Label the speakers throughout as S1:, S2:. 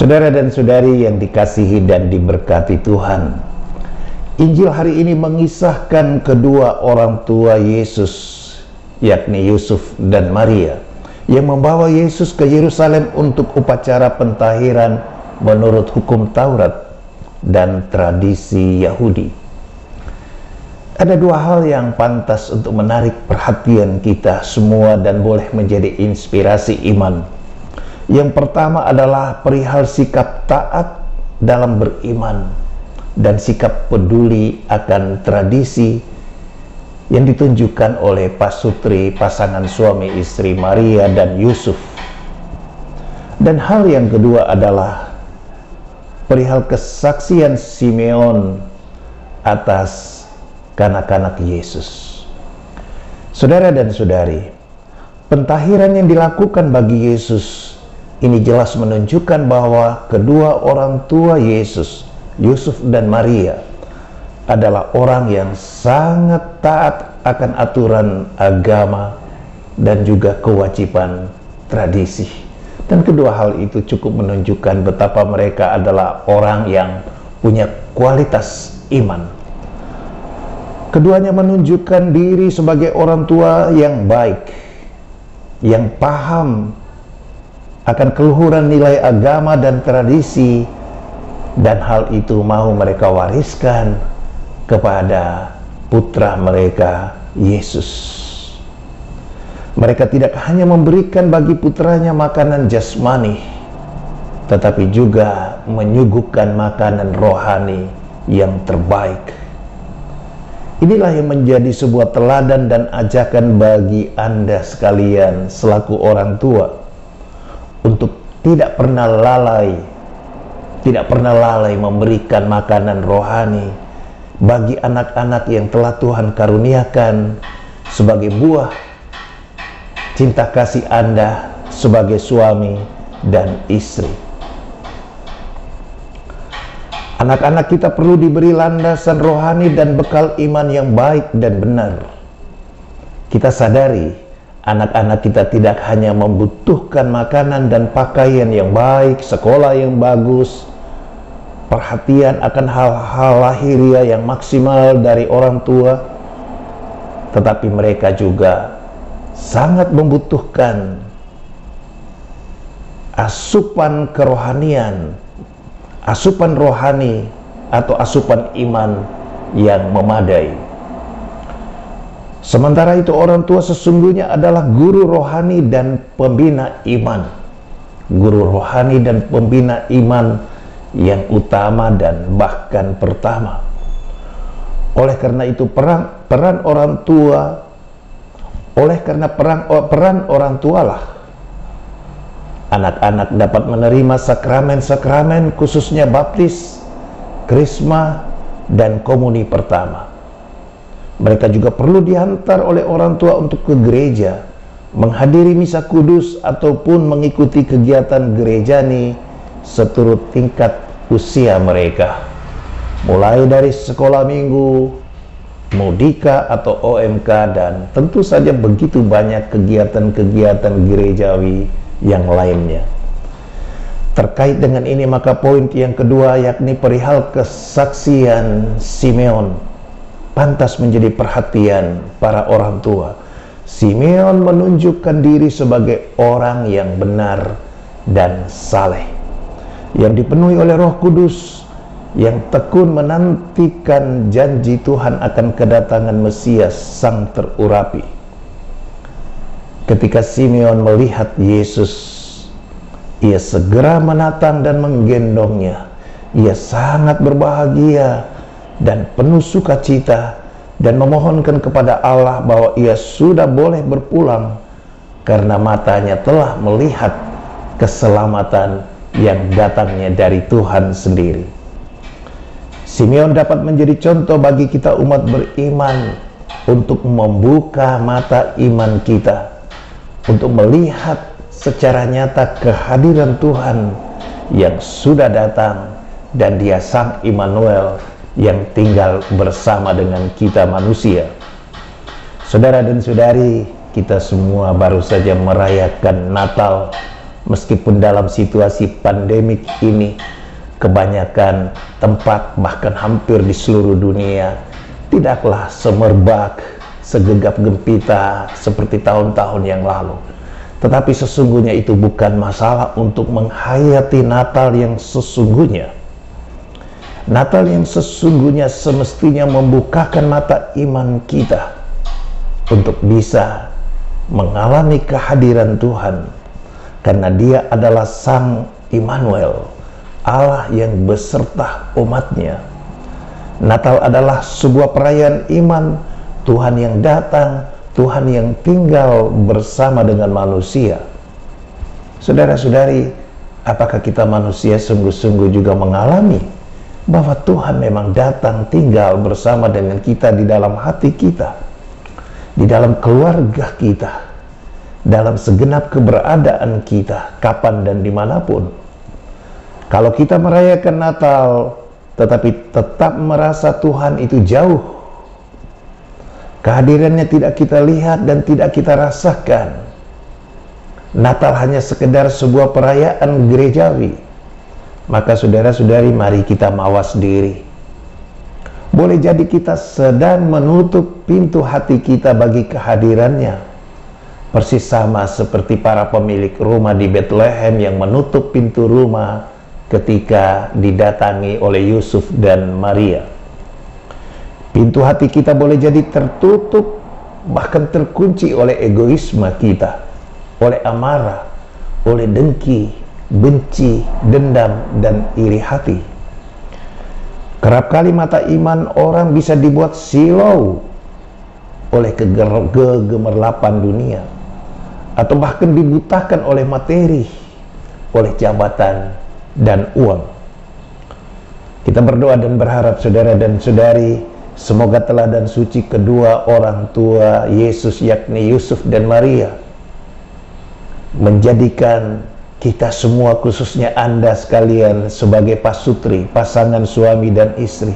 S1: Saudara dan saudari yang dikasihi dan diberkati Tuhan, Injil hari ini mengisahkan kedua orang tua Yesus, yakni Yusuf dan Maria, yang membawa Yesus ke Yerusalem untuk upacara pentahiran menurut hukum Taurat dan tradisi Yahudi. Ada dua hal yang pantas untuk menarik perhatian kita semua dan boleh menjadi inspirasi iman. Yang pertama adalah perihal sikap taat dalam beriman dan sikap peduli akan tradisi yang ditunjukkan oleh pasutri pasangan suami istri Maria dan Yusuf. Dan hal yang kedua adalah perihal kesaksian Simeon atas kanak-kanak Yesus. Saudara dan saudari, pentahiran yang dilakukan bagi Yesus ini jelas menunjukkan bahwa kedua orang tua Yesus, Yusuf dan Maria, adalah orang yang sangat taat akan aturan agama dan juga kewajiban tradisi. Dan kedua hal itu cukup menunjukkan betapa mereka adalah orang yang punya kualitas iman. Keduanya menunjukkan diri sebagai orang tua yang baik, yang paham akan keluhuran nilai agama dan tradisi, dan hal itu mau mereka wariskan kepada putra mereka, Yesus. Mereka tidak hanya memberikan bagi putranya makanan jasmani, tetapi juga menyuguhkan makanan rohani yang terbaik. Inilah yang menjadi sebuah teladan dan ajakan bagi Anda sekalian selaku orang tua, untuk tidak pernah lalai memberikan makanan rohani bagi anak-anak yang telah Tuhan karuniakan sebagai buah cinta kasih Anda sebagai suami dan istri. Anak-anak kita perlu diberi landasan rohani dan bekal iman yang baik dan benar. Kita sadari anak-anak kita tidak hanya membutuhkan makanan dan pakaian yang baik, sekolah yang bagus, perhatian akan hal-hal lahiriah yang maksimal dari orang tua, tetapi mereka juga sangat membutuhkan asupan kerohanian, asupan rohani atau asupan iman yang memadai. Sementara itu orang tua sesungguhnya adalah guru rohani dan pembina iman. Guru rohani dan pembina iman yang utama dan bahkan pertama. Oleh karena itu peran orang tua, peran orang tualah anak-anak dapat menerima sakramen-sakramen khususnya baptis, krisma, dan komuni pertama. Mereka juga perlu diantar oleh orang tua untuk ke gereja, menghadiri misa kudus ataupun mengikuti kegiatan gerejani seturut tingkat usia mereka, mulai dari sekolah minggu, mudika atau OMK, dan tentu saja begitu banyak kegiatan-kegiatan gerejawi yang lainnya. Terkait dengan ini, maka poin yang kedua yakni perihal kesaksian Simeon pantas menjadi perhatian para orang tua. Simeon menunjukkan diri sebagai orang yang benar dan saleh, yang dipenuhi oleh Roh Kudus, yang tekun menantikan janji Tuhan akan kedatangan Mesias sang terurapi. Ketika Simeon melihat Yesus, ia segera menatang dan menggendongnya. Ia sangat berbahagia dan penuh sukacita, dan memohonkan kepada Allah bahwa ia sudah boleh berpulang karena matanya telah melihat keselamatan yang datangnya dari Tuhan sendiri. Simeon dapat menjadi contoh bagi kita umat beriman untuk membuka mata iman kita, untuk melihat secara nyata kehadiran Tuhan yang sudah datang, dan Dia Sang Immanuel yang tinggal bersama dengan kita manusia. Saudara dan saudari, kita semua baru saja merayakan Natal Meskipun dalam situasi pandemik ini, kebanyakan tempat, bahkan hampir di seluruh dunia, tidaklah semerbak, segegap gempita seperti tahun-tahun yang lalu. Tetapi sesungguhnya itu bukan masalah untuk menghayati Natal yang sesungguhnya. Natal yang sesungguhnya semestinya membukakan mata iman kita untuk bisa mengalami kehadiran Tuhan, karena Dia adalah Sang Immanuel, Allah yang beserta umatnya. Natal adalah sebuah perayaan iman, Tuhan yang datang, Tuhan yang tinggal bersama dengan manusia. Saudara-saudari, apakah kita manusia sungguh-sungguh juga mengalami bahwa Tuhan memang datang tinggal bersama dengan kita di dalam hati kita, di dalam keluarga kita, dalam segenap keberadaan kita, kapan dan dimanapun? Kalau kita merayakan Natal, tetapi tetap merasa Tuhan itu jauh, kehadirannya tidak kita lihat dan tidak kita rasakan, Natal hanya sekedar sebuah perayaan gerejawi, maka saudara-saudari, mari kita mawas diri. Boleh jadi kita sedang menutup pintu hati kita bagi kehadirannya, persis sama seperti para pemilik rumah di Bethlehem yang menutup pintu rumah ketika didatangi oleh Yusuf dan Maria. Pintu hati kita boleh jadi tertutup, bahkan terkunci oleh egoisme kita, oleh amarah, oleh dengki, benci, dendam, dan iri hati. Kerap kali mata iman orang bisa dibuat silau oleh kegemerlapan dunia, atau bahkan dibutakan oleh materi, oleh jabatan dan uang. Kita berdoa dan berharap, saudara dan saudari, semoga teladan suci kedua orang tua Yesus, yakni Yusuf dan Maria, menjadikan kita semua, khususnya Anda sekalian sebagai pasutri, pasangan suami dan istri,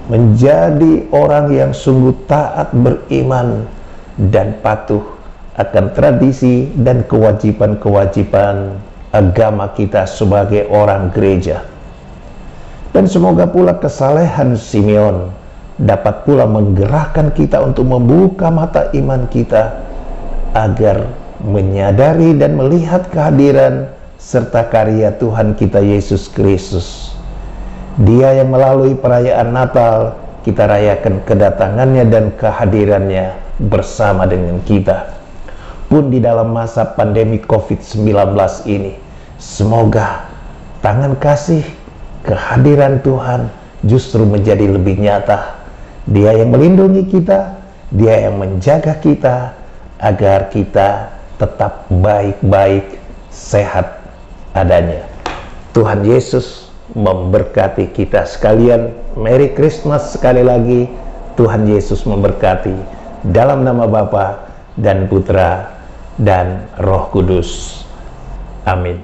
S1: menjadi orang yang sungguh taat, beriman, dan patuh akan tradisi dan kewajiban-kewajiban agama kita sebagai orang gereja. Dan semoga pula kesalehan Simeon dapat pula menggerakkan kita untuk membuka mata iman kita agar menyadari dan melihat kehadiran serta karya Tuhan kita Yesus Kristus. Dia yang melalui perayaan Natal kita rayakan kedatangannya dan kehadirannya bersama dengan kita. Pun di dalam masa pandemi COVID-19 ini, semoga tangan kasih, kehadiran Tuhan justru menjadi lebih nyata. Dia yang melindungi kita, Dia yang menjaga kita, agar kita tetap baik-baik, sehat adanya. Tuhan Yesus memberkati kita sekalian. Merry Christmas sekali lagi. Tuhan Yesus memberkati. Dalam nama Bapa dan Putra dan Roh Kudus. Amin.